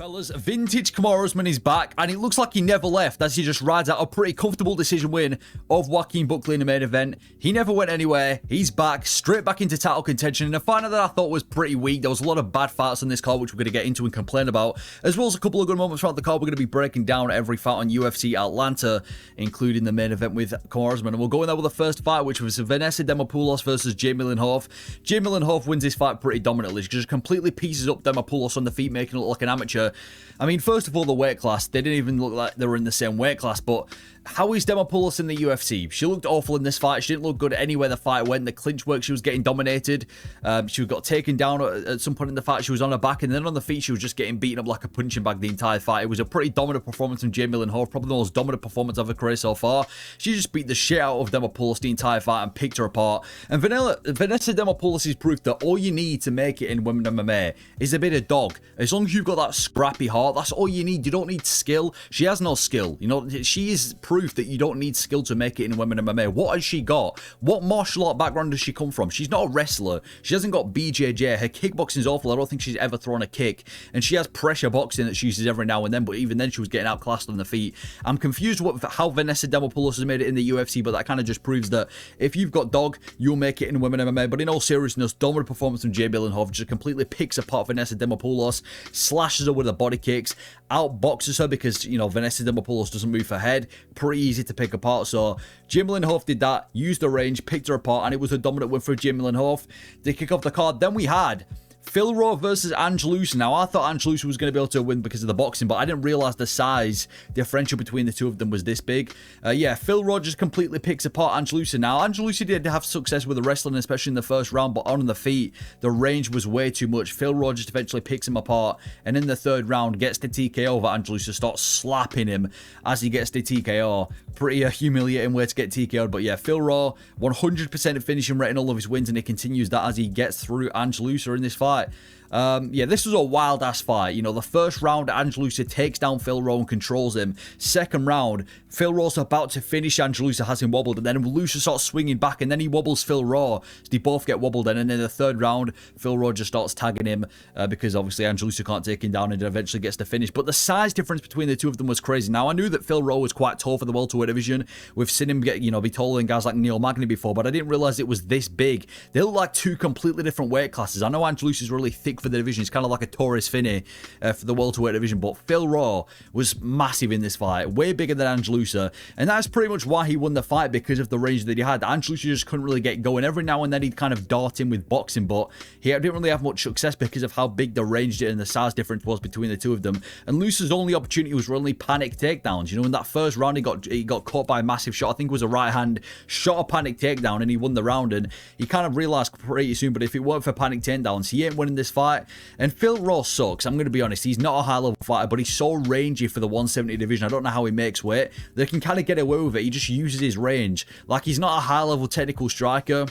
Fellas, vintage Kamaru Usman is back, and it looks like he never left as he just rides out a pretty comfortable decision win of Joaquin Buckley in the main event. He never went anywhere. He's back, straight back into title contention in a fight that I thought was pretty weak. There was a lot of bad fights on this card, which we're going to get into and complain about, as well as a couple of good moments throughout the card. We're going to be breaking down every fight on UFC Atlanta, including the main event with Kamaru Usman. And we'll go in there with the first fight, which was Vanessa Demopoulos versus Horth. Horth wins this fight pretty dominantly. She just completely pieces up Demopoulos on the feet, making it look like an amateur. I mean, first of all, the weight class, they didn't even look like they were in the same weight class, but how is Demopoulos in the UFC? She looked awful in this fight. She didn't look good anywhere the fight went. The clinch work, she was getting dominated. She got taken down at some point in the fight. She was on her back, and then on the feet, she was just getting beaten up like a punching bag the entire fight. It was a pretty dominant performance from Horth, probably the most dominant performance of her career so far. She just beat the shit out of Demopoulos the entire fight and picked her apart. And Vanessa Demopoulos is proof that all you need to make it in women MMA is a bit of dog. As long as you've got that scrappy heart, that's all you need. You don't need skill. She has no skill. You know, she is proof that you don't need skill to make it in women MMA. What has she got? What martial art background does she come from? She's not a wrestler. She hasn't got BJJ. Her kickboxing is awful. I don't think she's ever thrown a kick. And she has pressure boxing that she uses every now and then, but even then she was getting outclassed on the feet. I'm confused with how Vanessa Demopoulos has made it in the UFC, but that kind of just proves that if you've got dog, you'll make it in women MMA. But in all seriousness, dominant performance from Horth just completely picks apart Vanessa Demopoulos, slashes her with the body kicks, outboxes her because, you know, Vanessa Demopoulos doesn't move her head. Pretty easy to pick apart. So Horth did that, used the range, picked her apart, and it was a dominant win for Horth. They kick off the card. Then we had Rowe versus Ange Loosa. Now, I thought Ange Loosa was going to be able to win because of the boxing, but I didn't realize the size differential between the two of them was this big. Rowe just completely picks apart Ange Loosa. Now, Ange Loosa did have success with the wrestling, especially in the first round, but on the feet, the range was way too much. Rowe just eventually picks him apart, and in the third round, gets the TKO over Ange Loosa, starts slapping him as he gets the TKO. Pretty humiliating way to get TKO'd, but yeah, Rowe, 100% finishing rate in all of his wins, and he continues that as he gets through Ange Loosa in this fight. This was a wild ass fight. You know, the first round, Ange Loosa takes down Rowe and controls him. Second round, Rowe's about to finish Ange Loosa, has him wobbled, and then Loosa starts swinging back, and then he wobbles Rowe. So they both get wobbled, and then in the third round, Rowe just starts tagging him because obviously Ange Loosa can't take him down, and it eventually gets the finish. But the size difference between the two of them was crazy. Now, I knew that Rowe was quite tall for the welterweight division. We've seen him get, be taller than guys like Neil Magny before, but I didn't realize it was this big. They look like two completely different weight classes. I know Ange Loosa's really thick for the division. He's kind of like a Taurus Finney for the welterweight division, but Rowe was massive in this fight, way bigger than Ange Loosa, and that's pretty much why he won the fight, because of the range that he had. Ange Loosa just couldn't really get going. Every now and then he'd kind of dart in with boxing, but he didn't really have much success because of how big the range and the size difference was between the two of them. And Loosa's only opportunity was really panic takedowns. You know, in that first round, he got caught by a massive shot. I think it was a right hand shot, a panic takedown, and he won the round. And he kind of realized pretty soon, but if it weren't for panic takedowns, he ain't winning this fight. And Rowe sucks. I'm going to be honest. He's not a high-level fighter, but he's so rangy for the 170 division. I don't know how he makes weight. They can kind of get away with it. He just uses his range. Like, he's not a high-level technical striker.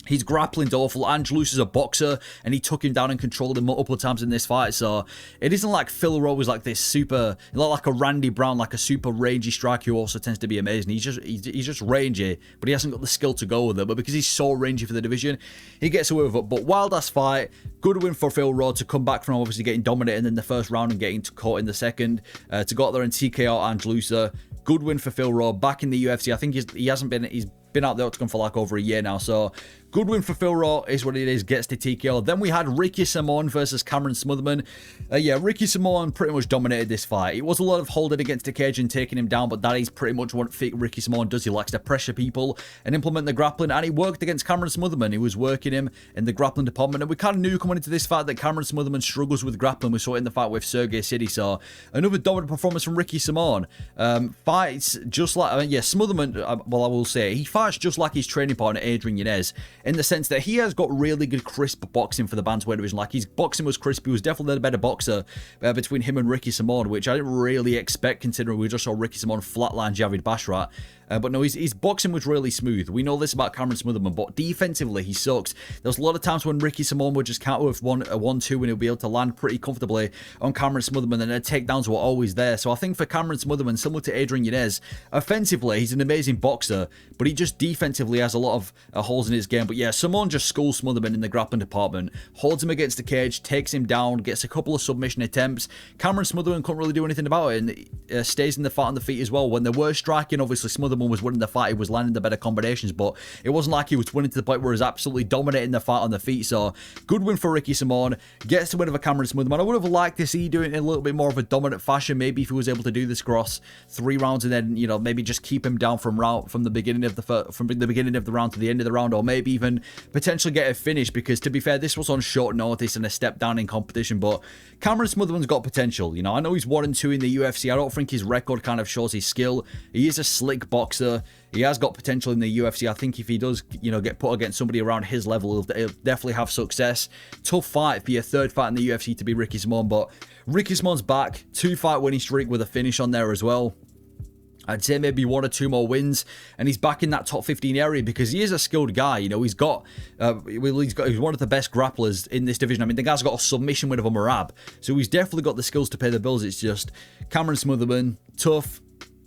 His grappling's awful. Ange Loosa's a boxer, and he took him down and controlled him multiple times in this fight. So it isn't like Rowe was like this super, like a Randy Brown, like a super rangy striker who also tends to be amazing. He's just rangy, but he hasn't got the skill to go with it. But because he's so rangy for the division, he gets away with it. But wild ass fight, good win for Rowe to come back from obviously getting dominated in the first round and getting caught in the second, to go out there and TKO Ange Loosa. Good win for Rowe, back in the UFC. I think he's been out the octagon for like over a year now, so good win for Rowe is what it is, gets the TKO. Then we had Ricky Simón versus Smotherman. Ricky Simón pretty much dominated this fight. It was a lot of holding against the cage and taking him down, but that is pretty much what Ricky Simón does. He likes to pressure people and implement the grappling, and he worked against Smotherman. He was working him in the grappling department, and we kind of knew coming into this fight that Smotherman struggles with grappling. We saw it in the fight with Sergey City, so another dominant performance from Ricky Simón. Fights just like, Smotherman, I will say, he fights just like his training partner Adrian Yanez, in the sense that he has got really good crisp boxing for the bantamweight division. Like, his boxing was crisp. He was definitely the better boxer between him and Ricky Simón, which I didn't really expect considering we just saw Ricky Simón flatline Javid Bashrat. But no, his boxing was really smooth. We know this about Smotherman, but defensively, he sucks. There was a lot of times when Ricky Simón would just counter with a 1-2 and he'll be able to land pretty comfortably on Smotherman, and their takedowns were always there. So I think for Smotherman, similar to Adrian Yanez, offensively, he's an amazing boxer, but he just defensively has a lot of holes in his game. But But yeah, Simone just schools Smotherman in the grappling department, holds him against the cage, takes him down, gets a couple of submission attempts. Cameron Smotherman couldn't really do anything about it, and stays in the fight on the feet as well. When they were striking, obviously Smotherman was winning the fight, he was landing the better combinations, but it wasn't like he was winning to the point where he was absolutely dominating the fight on the feet. So good win for Ricky Simone, gets the win over Cameron Smotherman. I would have liked to see doing it in a little bit more of a dominant fashion, maybe if he was able to do this cross 3 rounds and then, you know, maybe just keep him down from the beginning of the round to the end of the round, or maybe even potentially get a finish, because to be fair, this was on short notice and a step down in competition. But Cameron Smotherman's got potential. You know, I know he's 1-2 in the UFC. I don't think his record kind of shows his skill. He is a slick boxer. He has got potential in the UFC. I think if he does, you know, get put against somebody around his level, he'll definitely have success. Tough fight for your 3rd fight in the UFC to be Ricky Simone, but Ricky Simone's back. 2-fight winning streak with a finish on there as well. I'd say maybe 1 or 2 more wins, and he's back in that top 15 area because he is a skilled guy. You know, he's one of the best grapplers in this division. I mean, the guy's got a submission win of Oumar, so he's definitely got the skills to pay the bills. It's just Cameron Smotherman, tough,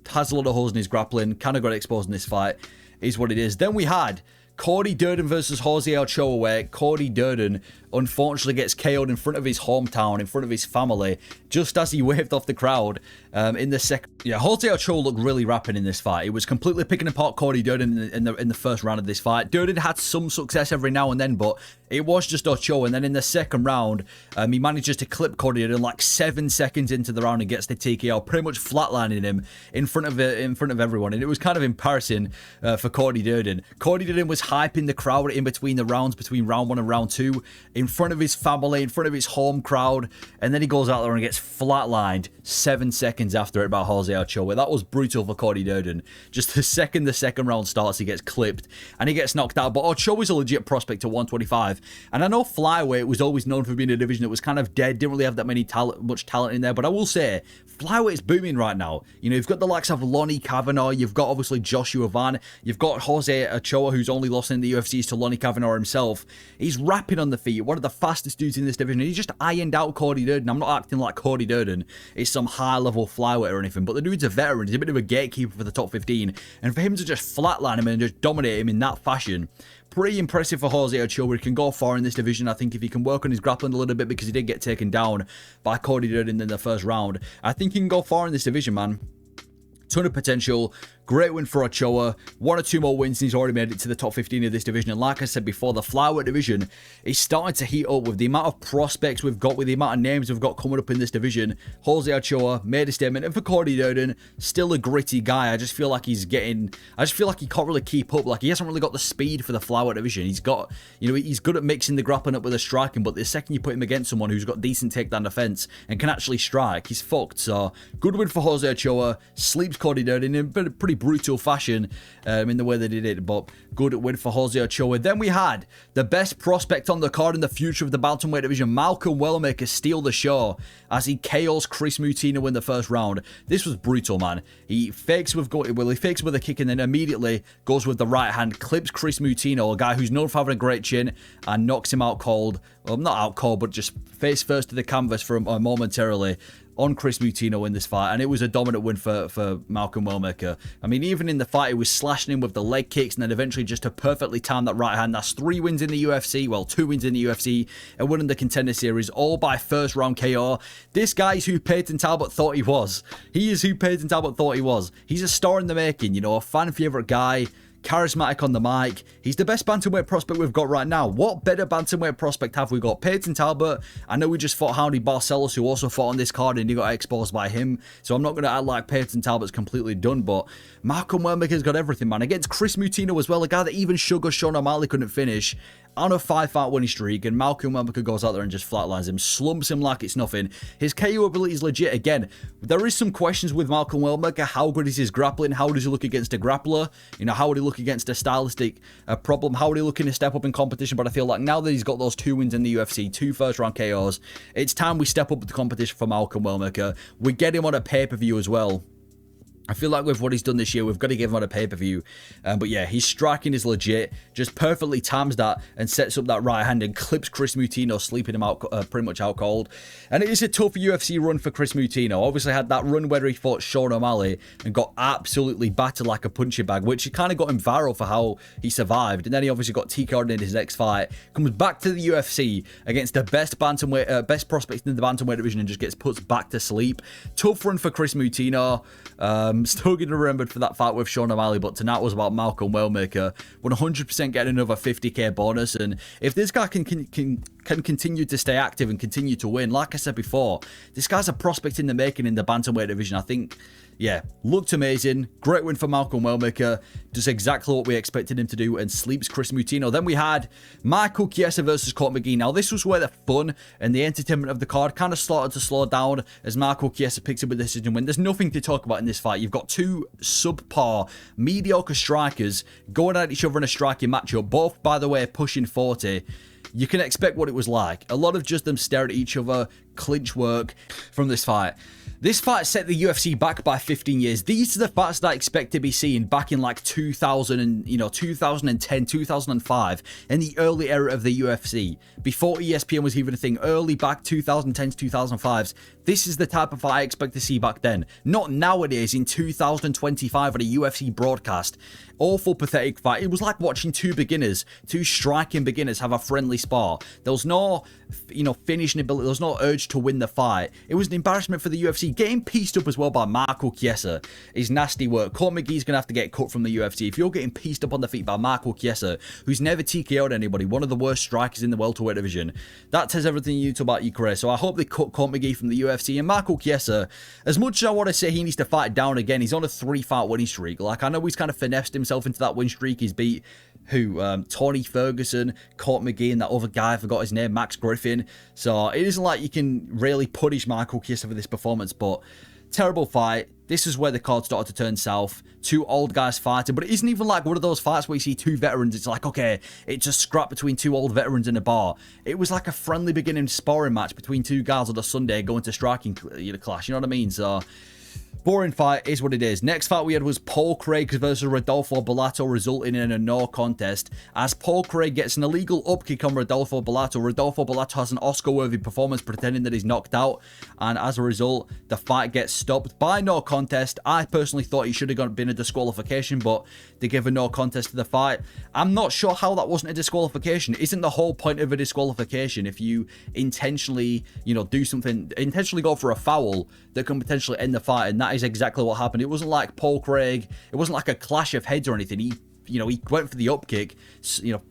has a lot of holes in his grappling, kind of got exposed in this fight, is what it is. Then we had Cody Durden versus Jose Ochoa, where Cody Durden unfortunately gets KO'd in front of his hometown, in front of his family, just as he waved off the crowd in the second. Yeah, Jose Ochoa looked really rapid in this fight. He was completely picking apart Cody Durden in the first round of this fight. Durden had some success every now and then, but it was just Ochoa. And then in the second round, he manages to clip Cody Durden like 7 seconds into the round and gets the TKO, pretty much flatlining him in front of everyone. And it was kind of embarrassing for Cody Durden. Cody Durden was hyping the crowd in between the rounds, between round 1 and round 2, in front of his family, in front of his home crowd, and then he goes out there and gets flatlined 7 seconds after it by Jose Ochoa. That was brutal for Cody Durden. Just the second round starts, he gets clipped and he gets knocked out. But Ochoa is a legit prospect to 125, and I know flyweight was always known for being a division that was kind of dead, didn't really have that much talent in there, but I will say flyweight is booming right now. You know, you've got the likes of Lonnie Kavanagh, you've got obviously Joshua Van, you've got Jose Ochoa, who's only lost in the UFC to Lonnie Kavanagh himself. He's rapping on the feet, one of the fastest dudes in this division. He just ironed out Cody Durden. I'm not acting like Cody Durden is some high-level flyweight or anything, but the dude's a veteran. He's a bit of a gatekeeper for the top 15, and for him to just flatline him and just dominate him in that fashion, pretty impressive for Jose Ochoa. He can go far in this division. I think if he can work on his grappling a little bit, because he did get taken down by Cody Durden in the first round, I think he can go far in this division, man. Ton of potential. Great win for Ochoa. 1 or 2 more wins and he's already made it to the top 15 of this division. And like I said before, the flyweight division is starting to heat up with the amount of prospects we've got, with the amount of names we've got coming up in this division. Jose Ochoa made a statement. And for Cody Durden, still a gritty guy. I just feel like he can't really keep up. Like, he hasn't really got the speed for the flyweight division. He's got, you know, he's good at mixing the grappling up with the striking, but the second you put him against someone who's got decent takedown defense and can actually strike, he's fucked. So good win for Jose Ochoa. Sleeps Cody Durden in a pretty brutal fashion in the way they did it, but good win for Jose Ochoa. Then we had the best prospect on the card in the future of the bantamweight division, Malcolm Wellmaker, steal the show as he KOs Kris Moutinho in the first round. This was brutal, man. He fakes with a kick and then immediately goes with the right hand, clips Kris Moutinho, a guy who's known for having a great chin, and knocks him out cold. Well, not out cold, but just face first to the canvas for momentarily on Kris Moutinho in this fight, and it was a dominant win for Malcolm Wellmaker. I mean, even in the fight, he was slashing him with the leg kicks, and then eventually just to perfectly time that right hand. That's 3 wins in the UFC, well, 2 wins in the UFC, and winning the Contender Series, all by first round KO. This guy is who Peyton Talbot thought he was. He is who Peyton Talbot thought he was. He's a star in the making, you know, a fan favorite guy, charismatic on the mic. He's the best bantamweight prospect we've got right now. What better bantamweight prospect have we got? Peyton Talbot. I know we just fought Houndy Barcelos, who also fought on this card, and he got exposed by him, so I'm not going to act like Peyton Talbot's completely done, but Malcolm Wellmaker's got everything, man. Against Kris Moutinho as well, a guy that even Sugar Sean O'Malley couldn't finish, on a 5-fight winning streak, and Malcolm Wellmaker goes out there and just flatlines him, slumps him like it's nothing. His KO ability is legit. Again, there is some questions with Malcolm Wellmaker. How good is his grappling? How does he look against a grappler? You know, how would he look against a stylistic problem? How would he look in a step up in competition? But I feel like now that he's got those 2 wins in the UFC, 2 first-round KOs, it's time we step up the competition for Malcolm Wellmaker. We get him on a pay-per-view as well. I feel like with what he's done this year, we've got to give him on a pay-per-view. But yeah, his striking is legit. Just perfectly times that and sets up that right hand and clips Kris Moutinho, sleeping him out pretty much out cold. And it is a tough UFC run for Kris Moutinho. Obviously had that run where he fought Sean O'Malley and got absolutely battered like a punching bag, which kind of got him viral for how he survived. And then he obviously got TKO'd in his next fight. Comes back to the UFC against the best bantamweight, best prospect in the bantamweight division and just gets put back to sleep. Tough run for Kris Moutinho. Still going to remember for that fight with Sean O'Malley, but tonight was about Malcolm Wellmaker. 100% getting another 50k bonus, and if this guy can continue to stay active and continue to win, like I said before, this guy's a prospect in the making in the bantamweight division. I think, yeah, looked amazing. Great win for Malcolm Wellmaker. Does exactly what we expected him to do and sleeps Kris Moutinho. Then we had Michael Chiesa versus Mcgee. Now, this was where the fun and the entertainment of the card kind of started to slow down as Michael Chiesa picks up a decision win. There's nothing to talk about in this fight. You've got two subpar, mediocre strikers going at each other in a striking matchup. Both, by the way, pushing 40. You can expect what it was like. A lot of just them staring at each other, clinch work from this fight. This fight set the UFC back by 15 years. These are the fights that I expect to be seen back in like 2000 and 2010, 2005, in the early era of the UFC. Before ESPN was even a thing, early back 2010s, 2005s. This is the type of fight I expect to see back then. Not nowadays in 2025 on a UFC broadcast. Awful, pathetic fight. It was like watching two striking beginners have a friendly spar. There was no, finishing ability. There was no urge to win the fight. It was an embarrassment for the UFC. Getting pieced up as well by Michael Chiesa is nasty work. Mcgee's going to have to get cut from the UFC. If you're getting pieced up on the feet by Michael Chiesa, who's never TKO'd anybody, one of the worst strikers in the welterweight division, that says everything you need to about your career. So I hope they cut Mcgee from the UFC. And Michael Chiesa, as much as I want to say he needs to fight down again, he's on a 3-fight winning streak. Like, I know he's kind of finessed himself into that win streak. He's beat Tony Ferguson, Mcgee, and that other guy, I forgot his name, Max Griffin. So it isn't like you can really punish Michael Chiesa for this performance, but terrible fight. This is where the card started to turn south. Two old guys fighting, but it isn't even like one of those fights where you see two veterans. It's like, okay, it's a scrap between two old veterans in a bar. It was like a friendly beginning sparring match between two guys on a Sunday going to striking clash. You know what I mean? So boring fight is what it is. Next fight we had was Paul Craig versus Rodolfo Bellato, resulting in a no contest. As Paul Craig gets an illegal upkick on Rodolfo Bellato has an Oscar-worthy performance pretending that he's knocked out, and as a result, the fight gets stopped by no contest. I personally thought he should have been a disqualification, but they give a no contest to the fight. I'm not sure how that wasn't a disqualification. Isn't the whole point of a disqualification if you intentionally, do something, intentionally go for a foul that can potentially end the fight? And that is exactly what happened. It wasn't like Paul Craig, it wasn't like a clash of heads or anything. He went for the upkick,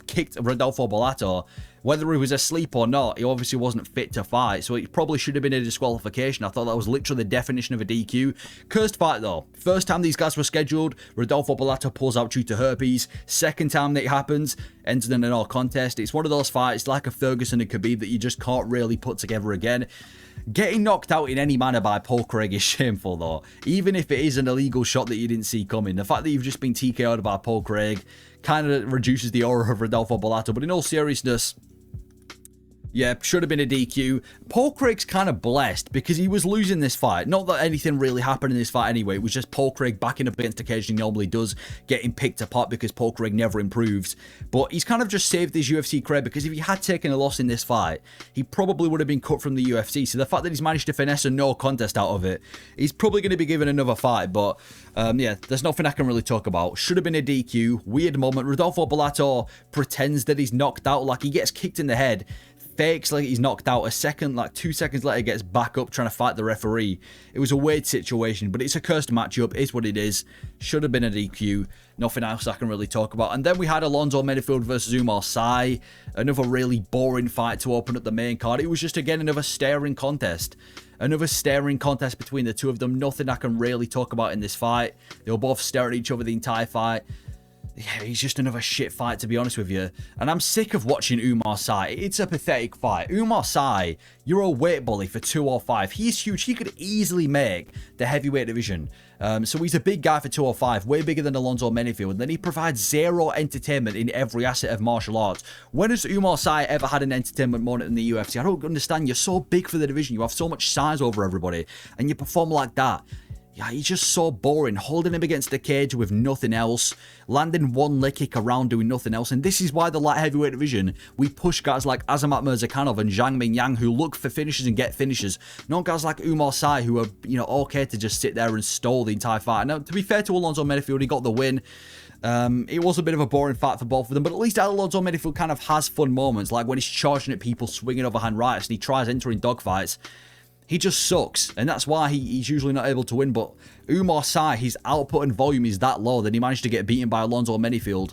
kicked Rodolfo Bellato. Whether he was asleep or not, he obviously wasn't fit to fight, so it probably should have been a disqualification. I thought that was literally the definition of a DQ. Cursed fight though. First time these guys were scheduled, Rodolfo Bellato pulls out due to herpes. Second time that it happens, ends in a no contest. It's one of those fights like a Ferguson and Khabib that you just can't really put together again. Getting knocked out in any manner by Paul Craig is shameful though, even if it is an illegal shot that you didn't see coming. The fact that you've just been TKO'd by Paul Craig kind of reduces the aura of Rodolfo Bellato, but in all seriousness, yeah, should have been a DQ. Paul Craig's kind of blessed because he was losing this fight. Not that anything really happened in this fight anyway. It was just Paul Craig backing up against the cage he normally does, getting picked apart because Paul Craig never improves. But he's kind of just saved his UFC career because if he had taken a loss in this fight, he probably would have been cut from the UFC. So the fact that he's managed to finesse a no contest out of it, he's probably going to be given another fight. But yeah, there's nothing I can really talk about. Should have been a DQ. Weird moment. Rodolfo Bellato pretends that he's knocked out, like he gets kicked in the head, fakes like he's knocked out. A second, like 2 seconds later, gets back up trying to fight the referee. It was a weird situation, but it's a cursed matchup. It's what it is. Should have been a DQ. Nothing else I can really talk about. And then we had Alonzo Menifield versus Oumar. Another really boring fight to open up the main card. It was just, again, another staring contest. Another staring contest between the two of them. Nothing I can really talk about in this fight. They were both staring at each other the entire fight. Yeah, he's just another shit fight, to be honest with you. And I'm sick of watching Oumar. It's a pathetic fight. Oumar, you're a weight bully for 205. He's huge. He could easily make the heavyweight division. So he's a big guy for 205, way bigger than Alonzo Menifield. And then he provides zero entertainment in every asset of martial arts. When has Oumar ever had an entertainment moment in the UFC? I don't understand. You're so big for the division. You have so much size over everybody. And you perform like that. Yeah, he's just so boring, holding him against the cage with nothing else, landing one leg kick around doing nothing else. And this is why the light heavyweight division, we push guys like Azamat Mirzakhanov and Zhang Mingyang who look for finishes and get finishes. Not guys like Oumar Sy who are, okay to just sit there and stall the entire fight. Now, to be fair to Alonzo Menifield, he got the win. It was a bit of a boring fight for both of them, but at least Alonzo Menifield kind of has fun moments, like when he's charging at people, swinging overhand rights, and he tries entering dogfights. He just sucks, and that's why he's usually not able to win. But Oumar Sy, his output and volume is that low that he managed to get beaten by Alonzo Menifield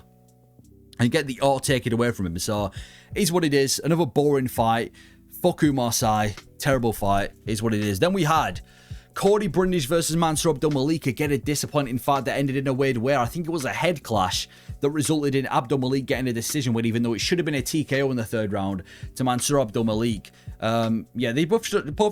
and get the art taken away from him. So, is what it is. Another boring fight. Fuck Oumar Sy. Terrible fight. Is what it is. Then we had Cody Brundage versus Mansur Abdul Malik. Again, a disappointing fight that ended in a weird way. I think it was a head clash that resulted in Abdul Malik getting a decision win, even though it should have been a TKO in the third round to Mansur Abdul Malik. Yeah, they both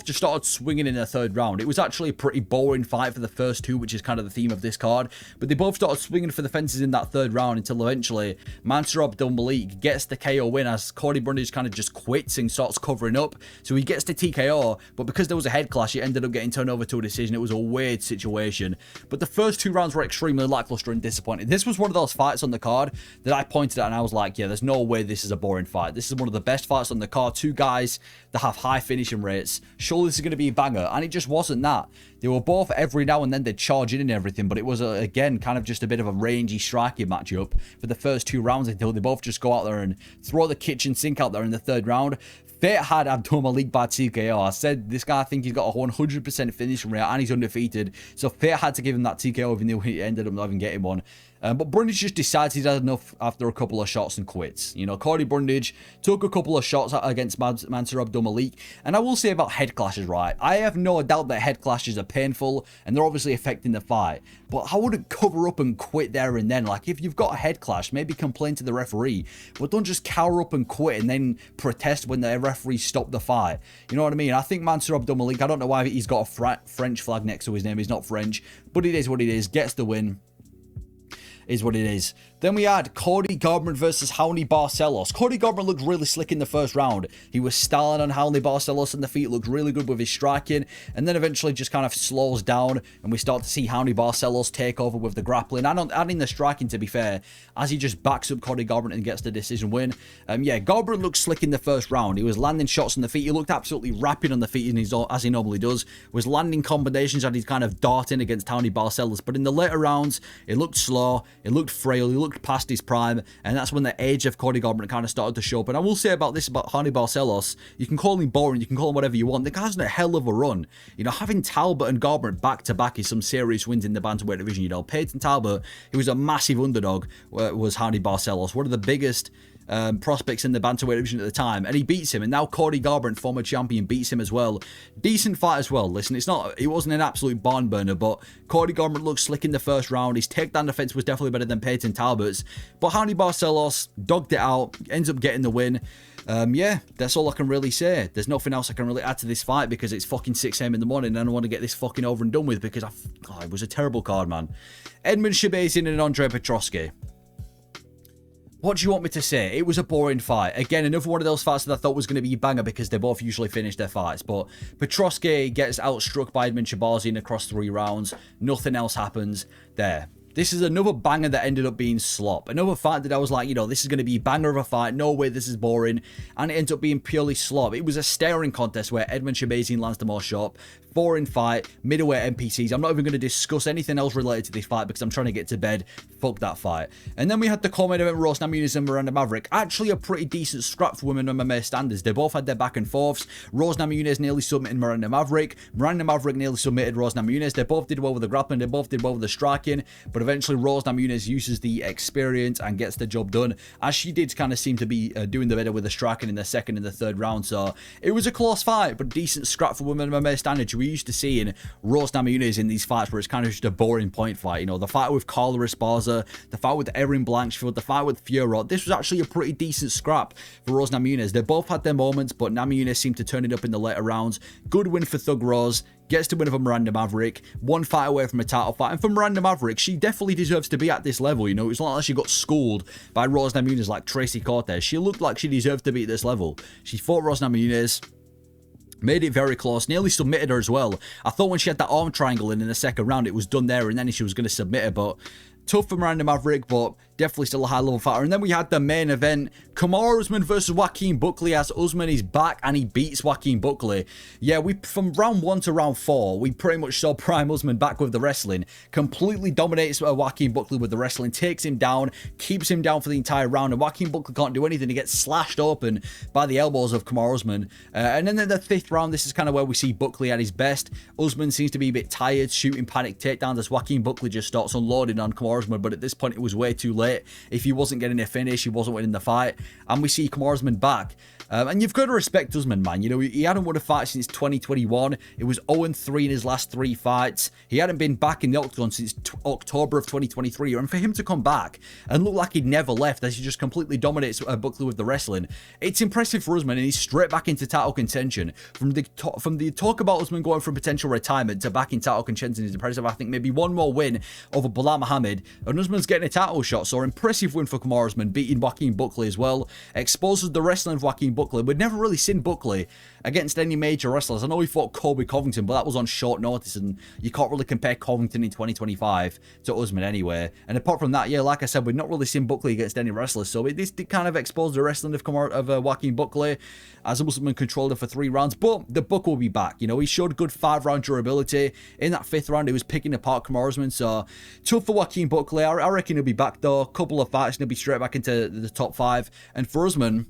just started swinging in the third round. It was actually a pretty boring fight for the first two, which is kind of the theme of this card. But they both started swinging for the fences in that third round until eventually Mansur Abdul Malik gets the KO win as Cody Brundage kind of just quits and starts covering up. So he gets the TKO, but because there was a head clash, it ended up getting turned over to a decision. It was a weird situation. But the first two rounds were extremely lackluster and disappointing. This was one of those fights on the card that I pointed at and I was like, yeah, there's no way this is a boring fight. This is one of the best fights on the card. Two guys that have high finishing rates. Surely this is going to be a banger. And it just wasn't that. They were both every now and then they'd charge in and everything, but it was, again, kind of just a bit of a rangy striking matchup for the first two rounds until they both just go out there and throw the kitchen sink out there in the third round. Fate had Abdul Malik by TKO. I said this guy, I think he's got a 100% finishing rate and he's undefeated. So Fate had to give him that TKO even though he ended up not even getting one. But Brundage just decides he's had enough after a couple of shots and quits. Cody Brundage took a couple of shots against Mansur Abdul Malik. And I will say about head clashes, right? I have no doubt that head clashes are painful and they're obviously affecting the fight. But I wouldn't cover up and quit there and then. Like, if you've got a head clash, maybe complain to the referee. But don't just cower up and quit and then protest when the referee stopped the fight. You know what I mean? I think Mansur Abdul Malik, I don't know why he's got a French flag next to his name. He's not French. But it is what it is. Gets the win. Is what it is. Then we had Cody Garbrandt versus Raoni Barcelos. Cody Garbrandt looked really slick in the first round. He was styling on Raoni Barcelos on the feet, looked really good with his striking, and then eventually just kind of slows down, and we start to see Raoni Barcelos take over with the grappling, and adding the striking, to be fair, as he just backs up Cody Garbrandt and gets the decision win. Yeah, Garbrandt looked slick in the first round. He was landing shots on the feet. He looked absolutely rapid on the feet, as he normally does. Was landing combinations as he's kind of darting against Raoni Barcelos, but in the later rounds, it looked slow. It looked frail. He looked past his prime, and that's when the age of Cody Garbrandt kind of started to show up. And I will say about Raoni Barcelos, you can call him boring, you can call him whatever you want. The guy's on a hell of a run. Having Talbot and Garbrandt back to back is some serious wins in the bantamweight division. Peyton Talbot, who was a massive underdog, was Raoni Barcelos, one of the biggest prospects in the bantamweight division at the time, and he beats him. And now Cody Garbrandt, former champion, beats him as well. Decent fight as well. Listen, it wasn't an absolute barn burner, but Cody Garbrandt looked slick in the first round. His takedown defense was definitely better than Peyton Talbot's, but Raoni Barcelos dogged it out, ends up getting the win. Yeah, that's all I can really say. There's nothing else I can really add to this fight because it's fucking 6 AM in the morning and I want to get this fucking over and done with because it was a terrible card, man. Edmund Shibazin and Andre Petroski. What do you want me to say? It was a boring fight. Again, another one of those fights that I thought was going to be a banger because they both usually finish their fights. But Petroski gets outstruck by Edmund Shibazin across 3 rounds. Nothing else happens there. This is another banger that ended up being slop. Another fight that I was like, this is going to be a banger of a fight. No way this is boring. And it ends up being purely slop. It was a staring contest where Edmund Shibazin lands the more shot. Boring fight, middleweight NPCs. I'm not even going to discuss anything else related to this fight because I'm trying to get to bed. Fuck that fight. And then we had the co-main event, Rose Namajunas and Miranda Maverick. Actually a pretty decent scrap for women MMA standards. They both had their back and forths. Rose Namajunas nearly submitted Miranda Maverick. Miranda Maverick nearly submitted Rose Namajunas. They both did well with the grappling. They both did well with the striking. But eventually Rose Namajunas uses the experience and gets the job done, as she did kind of seem to be doing the better with the striking in the second and the third round. So it was a close fight, but decent scrap for women MMA standards. We used to see in Rose Namajunas in these fights where it's kind of just a boring point fight. The fight with Carla Esparza, the fight with Erin Blanchfield, the fight with Fiorot. This was actually a pretty decent scrap for Rose Namajunas. They both had their moments, but Namajunas seemed to turn it up in the later rounds. Good win for Thug Rose. Gets to win over Miranda Maverick. One fight away from a title fight. And for Miranda Maverick, she definitely deserves to be at this level. It's not like she got schooled by Rose Namajunas like Tracy Cortez. She looked like she deserved to be at this level. She fought Rose Namajunas. Made it very close, nearly submitted her as well. I thought when she had that arm triangle in the second round, it was done there, and then she was going to submit her, but tough for Miranda Maverick, but definitely still a high-level fighter. And then we had the main event, Kamaru Usman versus Joaquin Buckley, as Usman is back and he beats Joaquin Buckley. Yeah, from round 1 to round 4, we pretty much saw prime Usman back with the wrestling. Completely dominates Joaquin Buckley with the wrestling, takes him down, keeps him down for the entire round, and Joaquin Buckley can't do anything. He gets slashed open by the elbows of Kamaru Usman. And then in the 5th round, this is kind of where we see Buckley at his best. Usman seems to be a bit tired, shooting panic takedowns as Joaquin Buckley just starts unloading on Kamaru Usman, but at this point it was way too late. If he wasn't getting a finish, he wasn't winning the fight, and we see Kamaru Usman back. And you've got to respect Usman, man. You know, he hadn't won a fight since 2021. It was 0-3 in his last 3 fights. He hadn't been back in the octagon since October of 2023. And for him to come back and look like he'd never left, as he just completely dominates Buckley with the wrestling, it's impressive for Usman, and he's straight back into title contention. From the talk about Usman going from potential retirement to back in title contention is impressive. I think maybe one more win over Belal Muhammad, and Usman's getting a title shot. So impressive win for Kamaru Usman, beating Joaquin Buckley as well. Exposes the wrestling of Joaquin Buckley. We'd never really seen Buckley against any major wrestlers. I know he fought Colby Covington, but that was on short notice, and you can't really compare Covington in 2025 to Usman anyway. And apart from that, yeah, like I said, we've not really seen Buckley against any wrestlers, so this did kind of expose the wrestling of Joaquin Buckley, as Usman controlled it for 3 rounds. But the Buck will be back. You know, he showed good 5-round durability. In that 5th round, he was picking apart Kamaru Usman, so tough for Joaquin Buckley. I reckon he'll be back though. A couple of fights, and he'll be straight back into the top 5. And for Usman,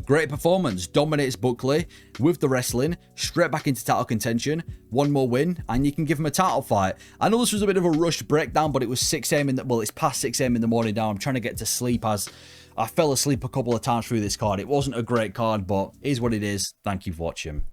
great performance, dominates Buckley with the wrestling, straight back into title contention, 1 more win, and you can give him a title fight. I know this was a bit of a rushed breakdown, but it was 6 a.m. it's past 6 a.m. in the morning now. I'm trying to get to sleep as I fell asleep a couple of times through this card. It wasn't a great card, but it is what it is. Thank you for watching.